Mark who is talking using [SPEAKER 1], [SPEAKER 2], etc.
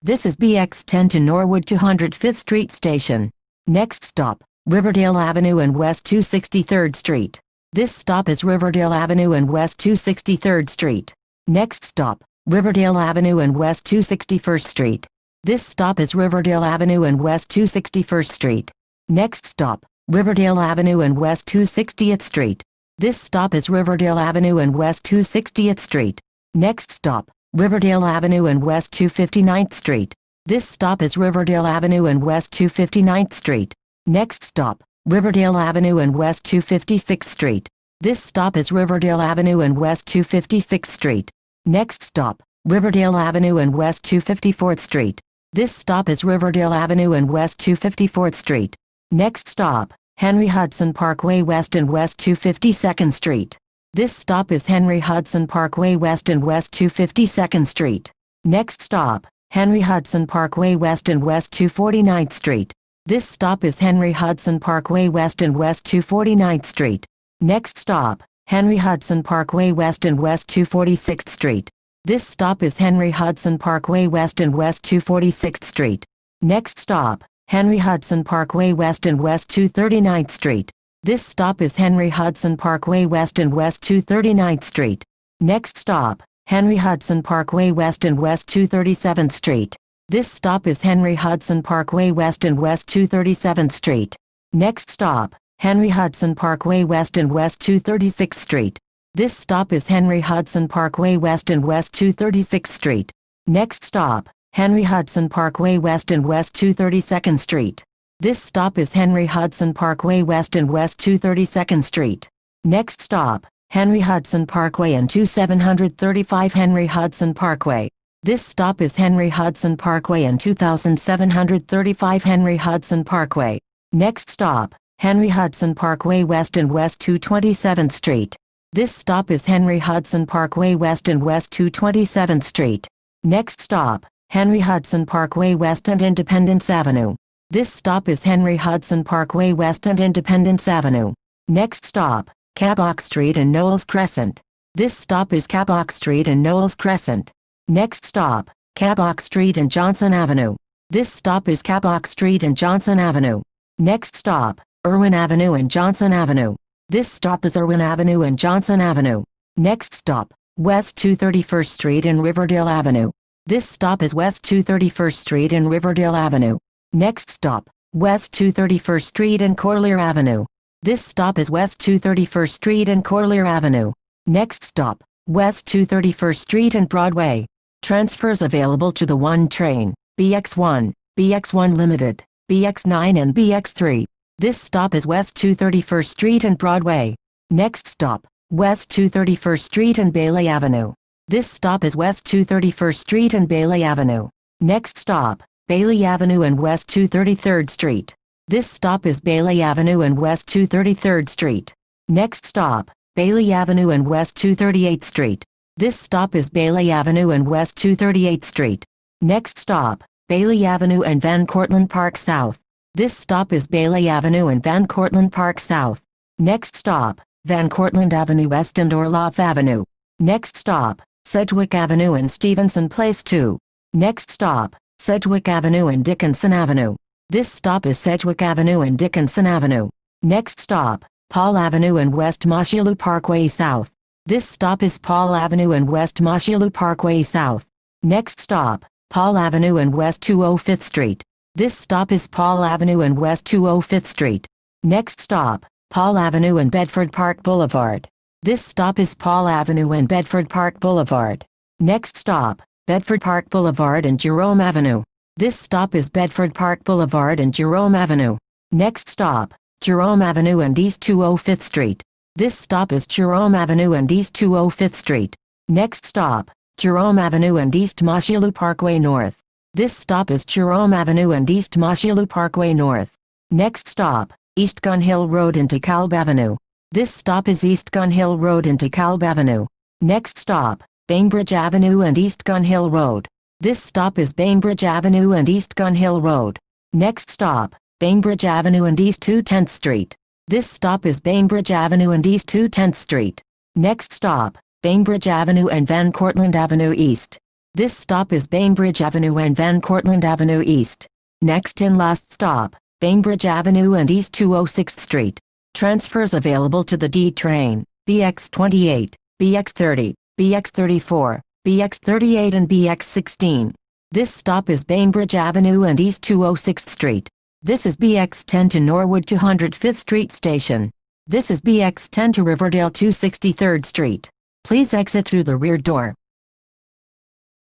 [SPEAKER 1] This is Bx10 to Norwood 205th Street Station. Next stop, Riverdale Avenue and West 263rd Street. This stop is Riverdale Avenue and West 263rd Street. Next stop, Riverdale Avenue and West 261st Street. This stop is Riverdale Avenue and West 261st Street. Next stop, Riverdale Avenue and West 260th Street. This stop is Riverdale Avenue and West 260th Street. Next stop, Riverdale Avenue and West 259th Street. This stop is Riverdale Avenue and West 259th Street. Next stop, Riverdale Avenue and West 256th Street. This stop is Riverdale Avenue and West 256th Street. Next stop, Riverdale Avenue and West 254th Street. This stop is Riverdale Avenue and West 254th Street. Next stop, Henry Hudson Parkway West and West 252nd Street. This stop is Henry Hudson Parkway West and West 252nd Street. Next stop, Henry Hudson Parkway West and West 249th Street. This stop is Henry Hudson Parkway West and West 249th Street. Next stop, Henry Hudson Parkway West and West 246th Street. This stop is Henry Hudson Parkway West and West 246th Street. Next stop, Henry Hudson Parkway West and West 239th Street. This stop is Henry Hudson Parkway West and West 239th Street. Next stop, Henry Hudson Parkway West and West 237th Street. This stop is Henry Hudson Parkway West and West 237th Street. Next stop, Henry Hudson Parkway West and West 236th Street. This stop is Henry Hudson Parkway West and West 236th Street. Next stop, Henry Hudson Parkway West and West 232nd Street. This stop is Henry Hudson Parkway West and West 232nd Street. Next stop, Henry Hudson Parkway and 2735 Henry Hudson Parkway. This stop is Henry Hudson Parkway and 2735 Henry Hudson Parkway. Next stop, Henry Hudson Parkway West and West 227th Street. This stop is Henry Hudson Parkway West and West 227th Street. Next stop, Henry Hudson Parkway West and Independence Avenue. This stop is Henry Hudson Parkway West and Independence Avenue. Next stop, Cabot Street and Knowles Crescent. This stop is Cabot Street and Knowles Crescent. Next stop, Cabot Street and Johnson Avenue. This stop is Cabot Street and Johnson Avenue. Next stop, Irwin Avenue and Johnson Avenue. This stop is Irwin Avenue and Johnson Avenue. Next stop, West 231st Street and Riverdale Avenue. This stop is West 231st Street and Riverdale Avenue. Next stop, West 231st Street and Corlier Avenue. This stop is West 231st Street and Corlier Avenue. Next stop, West 231st Street and Broadway. Transfers available to the 1 train, Bx1, Bx1 Limited, Bx9 and Bx3. This stop is West 231st Street and Broadway. Next stop, West 231st Street and Bailey Avenue. This stop is West 231st Street and Bailey Avenue. Next stop, Bailey Avenue and West 233rd Street. This stop is Bailey Avenue and West 233rd Street. Next stop, Bailey Avenue and West 238th Street. This stop is Bailey Avenue and West 238th Street. Next stop, Bailey Avenue and Van Cortlandt Park South. This stop is Bailey Avenue and Van Cortlandt Park South. Next stop, Van Cortlandt Avenue West and Orloff Avenue. Next stop, Sedgwick Avenue and Stevenson Place 2. Next stop, Sedgwick Avenue and Dickinson Avenue. This stop is Sedgwick Avenue and Dickinson Avenue. Next stop, Paul Avenue and West Moshulu Parkway South. This stop is Paul Avenue and West Moshulu Parkway South. Next stop, Paul Avenue and West 205th Street. This stop is Paul Avenue and West 205th Street. Next stop, Paul Avenue and Bedford Park Boulevard. This stop is Paul Avenue and Bedford Park Boulevard. Next stop, Bedford Park Boulevard and Jerome Avenue. This stop is Bedford Park Boulevard and Jerome Avenue. Next stop, Jerome Avenue and East 205th Street. This stop is Jerome Avenue and East 205th Street. Next stop, Jerome Avenue and East Moshulu Parkway North. This stop is Jerome Avenue and East Moshulu Parkway North. Next stop, East Gun Hill Road into Calb Avenue. This stop is East Gun Hill Road into Calb Avenue. Next stop, Bainbridge Avenue and East Gun Hill Road. This stop is Bainbridge Avenue and East Gun Hill Road. Next stop, Bainbridge Avenue and East 210th Street. This stop is Bainbridge Avenue and East 210th Street. Next stop, Bainbridge Avenue and Van Cortlandt Avenue East. This stop is Bainbridge Avenue and Van Cortlandt Avenue East. Next and last stop, Bainbridge Avenue and East 206th Street. Transfers available to the D train, Bx28, Bx30, Bx34, Bx38 and Bx16. This stop is Bainbridge Avenue and East 206th Street. This is Bx10 to Norwood 205th Street Station. This is Bx10 to Riverdale 263rd Street. Please exit through the rear door.